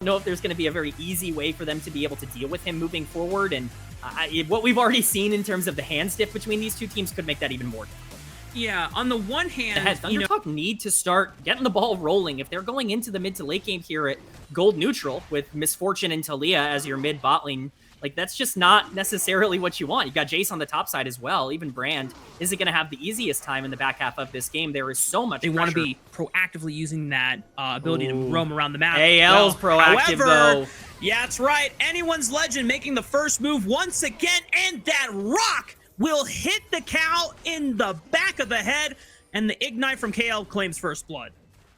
know if there's going to be a very easy way for them to be able to deal with him moving forward. And what we've already seen in terms of the hand stiff between these two teams could make that even more difficult. Yeah, on the one hand, Thundertalk need to start getting the ball rolling. If they're going into the mid to late game here at gold neutral with Misfortune and Talia as your mid bot lane, like, that's just not necessarily what you want. You got Jace on the top side as well. Even Brand isn't going to have the easiest time in the back half of this game. There is so much pressure. They want to be proactively using that ability to roam around the map. AL's proactive, though. Yeah, that's right. Anyone's Legend making the first move once again, and that rock will hit the cow in the back of the head, and the Ignite from KL claims first blood.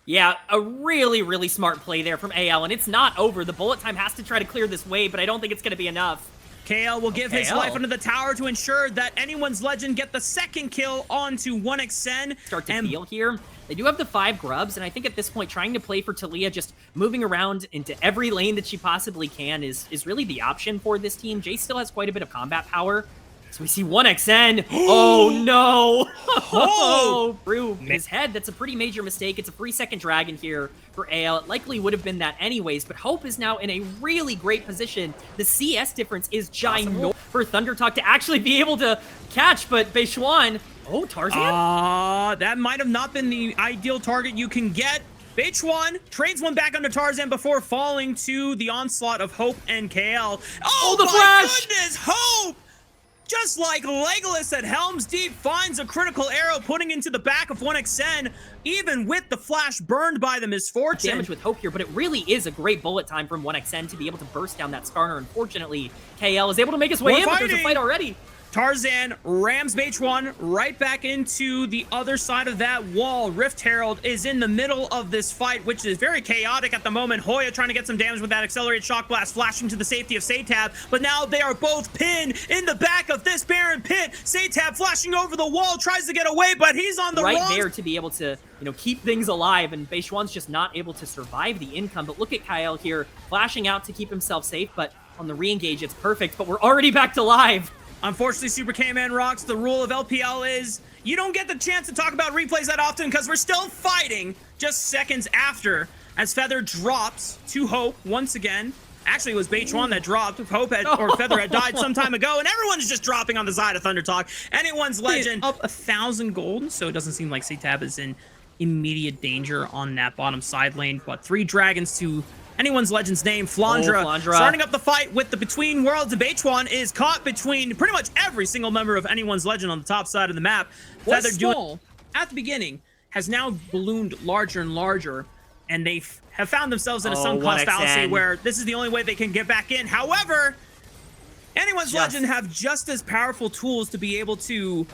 Yeah, a really, really smart play there from AL, and it's not over. The bullet time has to try to clear this wave, but I don't think it's going to be enough. KL will give his life under the tower to ensure that Anyone's Legend get the second kill onto 1xN. Start to feel here. They do have the 5 grubs, and I think at this point, trying to play for Talia, just moving around into every lane that she possibly can is really the option for this team. Jace still has quite a bit of combat power. So we see 1xN. Oh, no. Oh, through his head. That's a pretty major mistake. It's a 3-second dragon here for AL. It likely would have been that anyways, but Hope is now in a really great position. The CS difference is ginormous for Thundertalk to actually be able to catch, but Beishwan... Oh, Tarzan? That might have not been the ideal target you can get. Beishwan trades one back under Tarzan before falling to the onslaught of Hope and KL. Oh, the my flash! Goodness, Hope! Just like Legolas at Helm's Deep finds a critical arrow putting into the back of 1xN, even with the flash burned by the Misfortune. Damage with Hope here, but it really is a great bullet time from 1xN to be able to burst down that Skarner. Unfortunately, KL is able to make his way in, but there's a fight already. Tarzan rams Beishwan right back into the other side of that wall. Rift Herald is in the middle of this fight, which is very chaotic at the moment. Hoya trying to get some damage with that accelerated shock blast, flashing to the safety of Satab, but now they are both pinned in the back of this Baron pit. Satab flashing over the wall, tries to get away, but he's on the right there to be able to, keep things alive, and Beishwan's just not able to survive the income. But look at Kyle here, flashing out to keep himself safe, but on the re-engage, it's perfect, but we're already back to live. Unfortunately, Super K-Man rocks. The rule of LPL is you don't get the chance to talk about replays that often because we're still fighting just seconds after as Feather drops to Hope once again. Actually, it was Beishwan that dropped. Hope had, or Feather had died some time ago, and everyone's just dropping on the side of Thundertalk. Anyone's Legend up 1,000 gold, so it doesn't seem like Satab is in immediate danger on that bottom side lane, but 3 dragons to Anyone's Legend's name, Flandra, starting up the fight with the Between Worlds. Beishwan is caught between pretty much every single member of Anyone's Legend on the top side of the map. Feather Duel, at the beginning, has now ballooned larger and larger, and they have found themselves in a sunk cost fallacy where this is the only way they can get back in. However, Anyone's Legend have just as powerful tools to be able to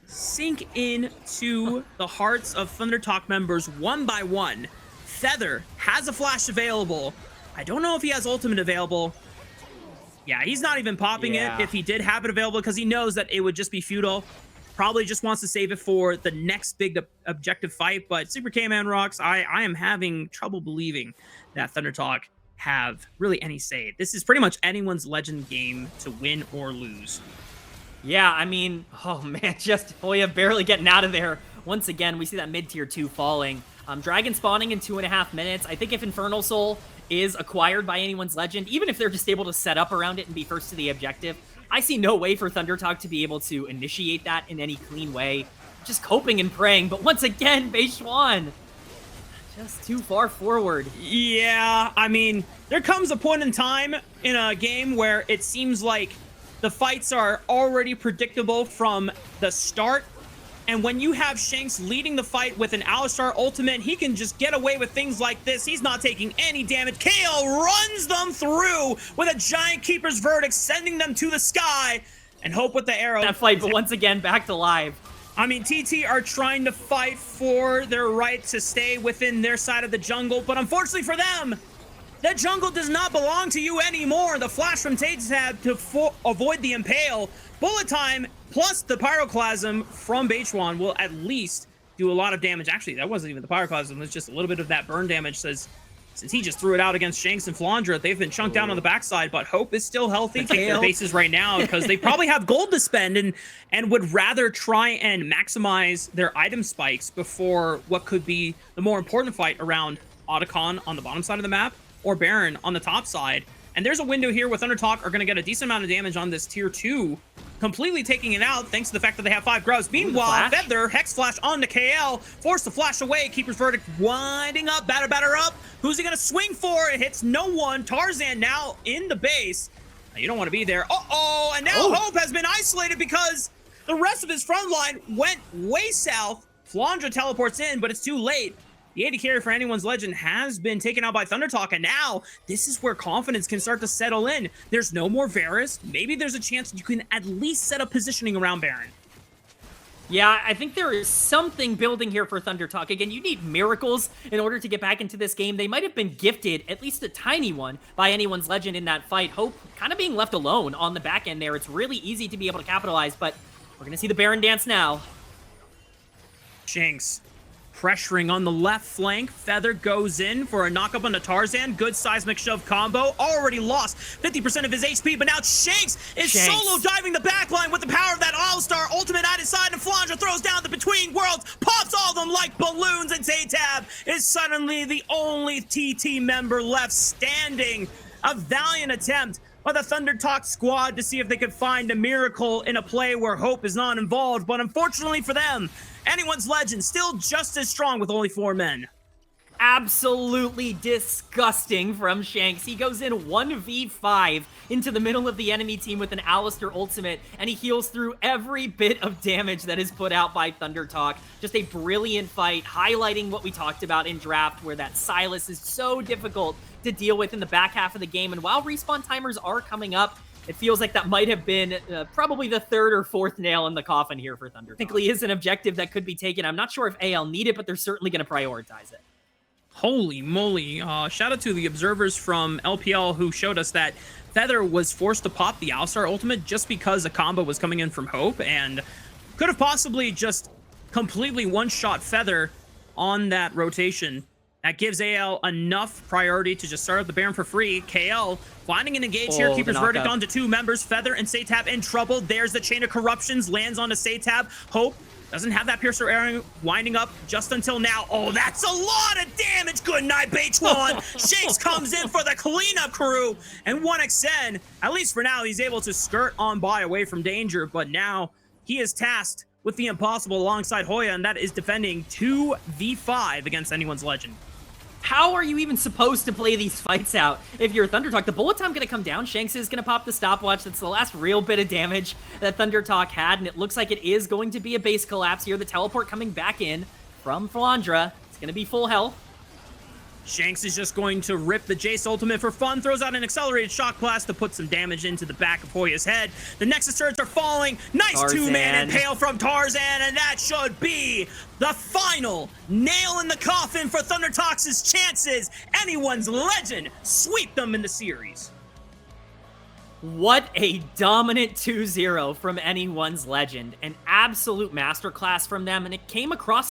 sink into the hearts of Thundertalk members one by one. Feather has a flash available. I don't know if he has ultimate available. Yeah, he's not even popping it if he did have it available because he knows that it would just be futile. Probably just wants to save it for the next big objective fight. But Super K-Man rocks. I am having trouble believing that Thundertalk have really any say. This is pretty much Anyone's Legend game to win or lose. Yeah, I mean, oh man, just Hoya barely getting out of there. Once again, we see that mid-tier 2 falling. Dragon spawning in 2.5 minutes. I think if Infernal Soul is acquired by Anyone's Legend, even if they're just able to set up around it and be first to the objective, I see no way for Thundertalk to be able to initiate that in any clean way. Just coping and praying, but once again, Beishwan just too far forward. Yeah, I mean, there comes a point in time in a game where it seems like the fights are already predictable from the start. And when you have Shanks leading the fight with an Alistar ultimate, he can just get away with things like this. He's not taking any damage. KO runs them through with a giant Keeper's Verdict, sending them to the sky. And Hope with the arrow. That fight, but once again, back to live. I mean, TT are trying to fight for their right to stay within their side of the jungle. But unfortunately for them, that jungle does not belong to you anymore. The flash from Tatab to avoid the impale. Bullet time plus the pyroclasm from Beishwan will at least do a lot of damage. Actually, that wasn't even the pyroclasm. It was just a little bit of that burn damage. Since he just threw it out against Shanks and Flandra, they've been chunked down on the backside, but Hope is still healthy. Take their bases right now because they probably have gold to spend and would rather try and maximize their item spikes before what could be the more important fight around Otacon on the bottom side of the map. or Baron on the top side. And there's a window here where ThunderTalk are going to get a decent amount of damage on this tier 2, completely taking it out thanks to the fact that they have 5 grubs. Meanwhile, Feather, Hex Flash onto KL, forced to flash away. Keeper's Verdict winding up, batter up. Who's he going to swing for? It hits no one. Tarzan now in the base. Now, you don't want to be there. Uh-oh, and now Hope has been isolated because the rest of his front line went way south. Flandra teleports in, but it's too late. The AD carry for Anyone's Legend has been taken out by ThunderTalk, and now this is where confidence can start to settle in. There's no more Varus. Maybe there's a chance you can at least set up positioning around Baron. Yeah, I think there is something building here for ThunderTalk. Again, you need miracles in order to get back into this game. They might have been gifted, at least a tiny one, by Anyone's Legend in that fight. Hope kind of being left alone on the back end there. It's really easy to be able to capitalize, but we're going to see the Baron dance now. Jinx pressuring on the left flank. Feather goes in for a knockup on the Tarzan. Good seismic shove combo. Already lost 50% of his HP, but now Shanks is solo diving the backline with the power of that All-Star ultimate at his side, and Flandra throws down the Between Worlds, pops all of them like balloons, and Zaytab is suddenly the only TT member left standing. A valiant attempt by the ThunderTalk squad to see if they could find a miracle in a play where Hope is not involved, but unfortunately for them, Anyone's Legend still just as strong with only 4 men. Absolutely disgusting from Shanks. He goes in 1v5 into the middle of the enemy team with an Alistar ultimate, and he heals through every bit of damage that is put out by ThunderTalk. Just a brilliant fight, highlighting what we talked about in draft, where that Sylas is so difficult to deal with in the back half of the game. And while respawn timers are coming up, it feels like that might have been probably the 3rd or 4th nail in the coffin here for ThunderTalk. Technically is an objective that could be taken. I'm not sure if AL need it, but they're certainly going to prioritize it. Holy moly. Shout out to the observers from LPL who showed us that Feather was forced to pop the Alistar ultimate just because a combo was coming in from Hope, and could have possibly just completely one-shot Feather on that rotation. That gives AL enough priority to just start up the Baron for free. KL finding an engage here. Keeper's Verdict onto 2 members. Feather and Zaytab in trouble. There's the Chain of Corruptions. Lands onto Zaytab. Hope doesn't have that Piercer Arrow winding up just until now. Oh, that's a lot of damage. Good night, Baitron. Shanks comes in for the cleanup crew. And 1xN, at least for now, he's able to skirt on by away from danger. But now he is tasked with the impossible alongside Hoya, and that is defending 2v5 against Anyone's Legend. How are you even supposed to play these fights out if you're ThunderTalk? The bullet time going to come down. Shanks is going to pop the stopwatch. That's the last real bit of damage that ThunderTalk had, and it looks like it is going to be a base collapse here. The teleport coming back in from Flandra. It's going to be full health. Shanks is just going to rip the Jace ultimate for fun, throws out an accelerated shock blast to put some damage into the back of Hoya's head. The Nexus turrets are falling. Nice two-man impale from Tarzan, and that should be the final nail in the coffin for ThunderTalk's chances. Anyone's Legend sweep them in the series. What a dominant 2-0 from Anyone's Legend. An absolute masterclass from them, and it came across